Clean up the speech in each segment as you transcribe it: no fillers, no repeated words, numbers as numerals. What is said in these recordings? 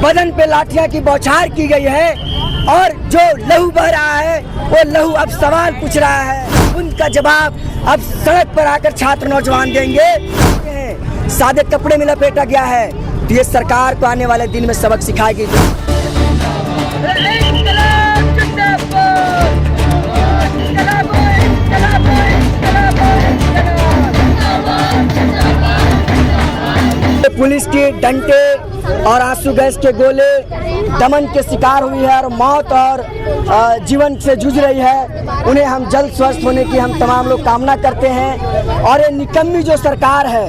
बदन पे लाठियां की बौछार की गई है और जो लहू बह रहा है वो लहू अब सवाल पूछ रहा है। उनका जवाब अब सड़क पर आकर छात्र नौजवान देंगे। सादे कपड़े में लपेटा गया है तो ये सरकार को आने वाले दिन में सबक सिखाएगी। पुलिस के डंडे और आंसू गैस के गोले दमन के शिकार हुई है और मौत और जीवन से जूझ रही है। उन्हें हम जल्द स्वस्थ होने की हम तमाम लोग कामना करते हैं। और ये निकम्मी जो सरकार है,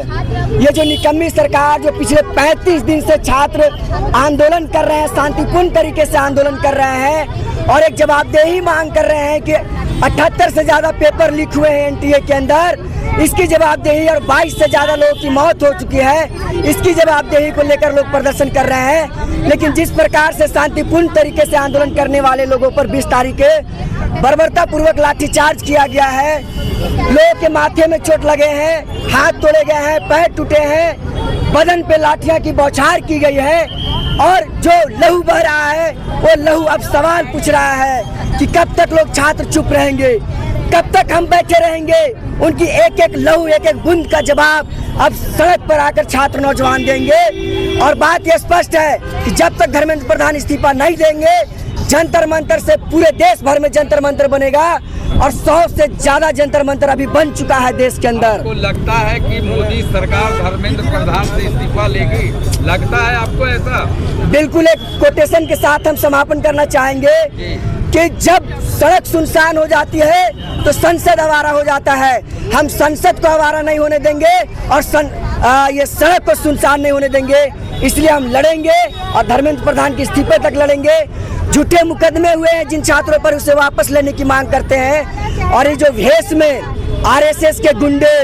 ये जो निकम्मी सरकार जो पिछले 35 दिन से छात्र आंदोलन कर रहे हैं, शांतिपूर्ण तरीके से आंदोलन कर रहे हैं और एक जवाबदेही मांग कर रहे हैं कि 78 से ज़्यादा पेपर लीक हुए हैं एनटीए के अंदर, इसकी जवाबदेही और 22 से ज़्यादा लोगों की मौत हो चुकी है, इसकी जवाबदेही को लेकर लोग प्रदर्शन कर रहे हैं। लेकिन जिस प्रकार से शांतिपूर्ण तरीके से आंदोलन करने वाले लोगों पर 20 तारीख के बर्बरतापूर्वक लाठीचार्ज किया गया है, लोगों के माथे में चोट लगे हैं, हाथ तोड़े गए हैं, पैर टूटे हैं, बदन पे लाठियां की बौछार की गई है और जो लहू बह रहा है वो लहू अब सवाल पूछ रहा है कि कब तक लोग छात्र चुप रहेंगे, कब तक हम बैठे रहेंगे। उनकी एक एक लहू एक एक बूंद का जवाब अब सड़क पर आकर छात्र नौजवान देंगे। और बात यह स्पष्ट है कि जब तक धर्मेंद्र प्रधान इस्तीफा नहीं देंगे, जंतर मंतर से पूरे देश भर में जंतर मंतर बनेगा और 100 से ज्यादा जंतर मंतर अभी बन चुका है देश के अंदर। आपको लगता है कि मोदी सरकार धर्मेंद्र प्रधान से इस्तीफा लेगी? लगता है आपको ऐसा? बिल्कुल। एक कोटेशन के साथ हम समापन करना चाहेंगे कि जब सड़क सुनसान हो जाती है तो संसद आवारा हो जाता है। हम संसद को आवारा नहीं होने देंगे और ये सड़क को सुनसान नहीं होने देंगे। इसलिए हम लड़ेंगे और धर्मेंद्र प्रधान के इस्तीफे तक लड़ेंगे। झूठे मुकदमे हुए हैं जिन छात्रों पर, उसे वापस लेने की मांग करते हैं। और ये जो भेष में आरएसएस के गुंडे,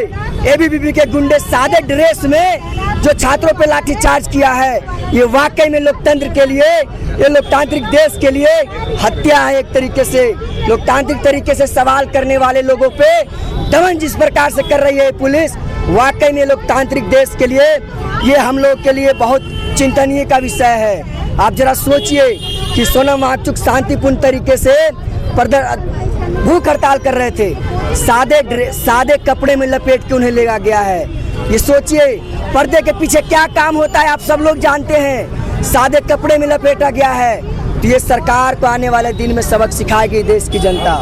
एबीवीपी के गुंडे सादे ड्रेस में जो छात्रों पे लाठीचार्ज किया है, ये वाकई में लोकतंत्र के लिए, ये लोकतांत्रिक देश के लिए हत्या है। एक तरीके से लोकतांत्रिक तरीके से सवाल करने वाले लोगों पे दमन जिस प्रकार से कर रही है पुलिस, वाकई में लोकतांत्रिक देश के लिए, ये हम लोग के लिए बहुत चिंतनीय का विषय है। आप जरा सोचिए कि सोनम वांगचुक शांतिपूर्ण तरीके से भूख हड़ताल कर रहे थे, सादे कपड़े में लपेट के उन्हें ले गया है। ये सोचिए पर्दे के पीछे क्या काम होता है, आप सब लोग जानते हैं। सादे कपड़े में लपेटा गया है तो ये सरकार को आने वाले दिन में सबक सिखाएगी देश की जनता।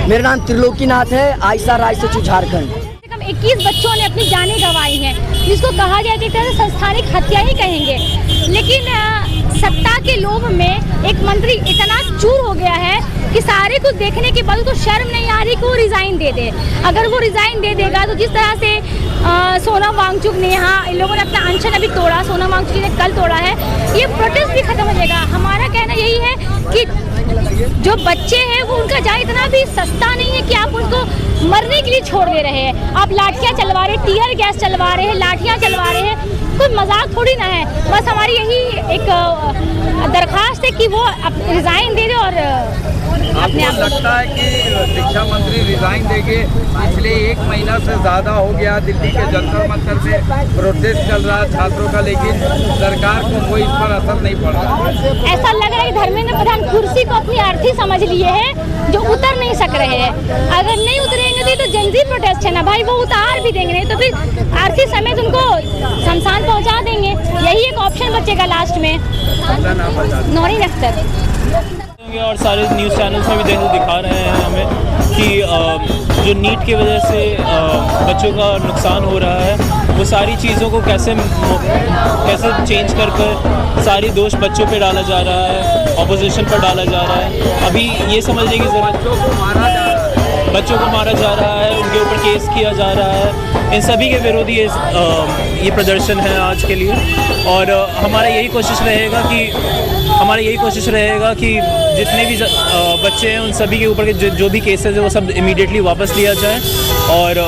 मेरा नाम त्रिलोकीनाथ है, आयशा रायचूर, झारखंड। 21 बच्चों ने अपनी जानें गंवाई हैं, जिसको कहा जाए कि संस्थानिक हत्या ही कहेंगे। लेकिन सत्ता के लोभ में एक मंत्री इतना चूर हो गया है कि सारे कुछ देखने के बाद उसको शर्म नहीं आ रही कि वो रिज़ाइन दे दे। अगर वो रिज़ाइन दे देगा तो जिस तरह से सोनम वांगचुक ने, यहाँ इन लोगों ने अपना अनशन अभी तोड़ा, सोनम वांगचुक ने कल तोड़ा है, ये प्रोटेस्ट भी खत्म हो जाएगा। हमारा कहना यही है कि जो बच्चे हैं वो उनका जान इतना भी सस्ता नहीं है कि आप उनको मरने के लिए छोड़ दे रहे हैं। आप लाठियाँ चलवा रहे हैं, टीयर गैस चलवा रहे हैं, लाठियाँ चलवा रहे हैं, कोई मजाक थोड़ी ना है। बस हमारी यही एक दरख्वास्त है कि वो रिज़ाइन दे दे। और आपको लगता है कि शिक्षा मंत्री रिजाइन देंगे? पिछले 1 महीना से ज़्यादा हो गया दिल्ली के जंतर मंतर में प्रोटेस्ट चल रहा है छात्रों का, लेकिन सरकार को कोई इस पर असर नहीं पड़ रहा। ऐसा लग रहा है कि धर्मेंद्र प्रधान कुर्सी को अपनी अर्थी समझ लिए हैं, जो उतर नहीं सक रहे हैं। अगर नहीं उतरेंगे तो जनजी प्रोटेस्ट है ना भाई, वो उतार भी देंगे, नहीं तो फिर अर्थी समेत उनको शमशान पहुंचा देंगे। यही एक ऑप्शन बचेगा लास्ट में। नौरीन अख्तर। और सारे न्यूज़ चैनल्स में भी दिखा रहे हैं हमें कि जो नीट की वजह से बच्चों का नुकसान हो रहा है, वो सारी चीज़ों को कैसे चेंज कर सारी दोष बच्चों पे डाला जा रहा है, ऑपोजिशन पर डाला जा रहा है। अभी ये समझने की ज़रूरत, बच्चों को मारा जा रहा है, उनके ऊपर केस किया जा रहा है। इन सभी के विरोधी ये प्रदर्शन है आज के लिए। और हमारा यही कोशिश रहेगा कि जितने भी बच्चे हैं उन सभी के ऊपर के जो भी केसेस है वो सब इमीडिएटली वापस लिया जाए और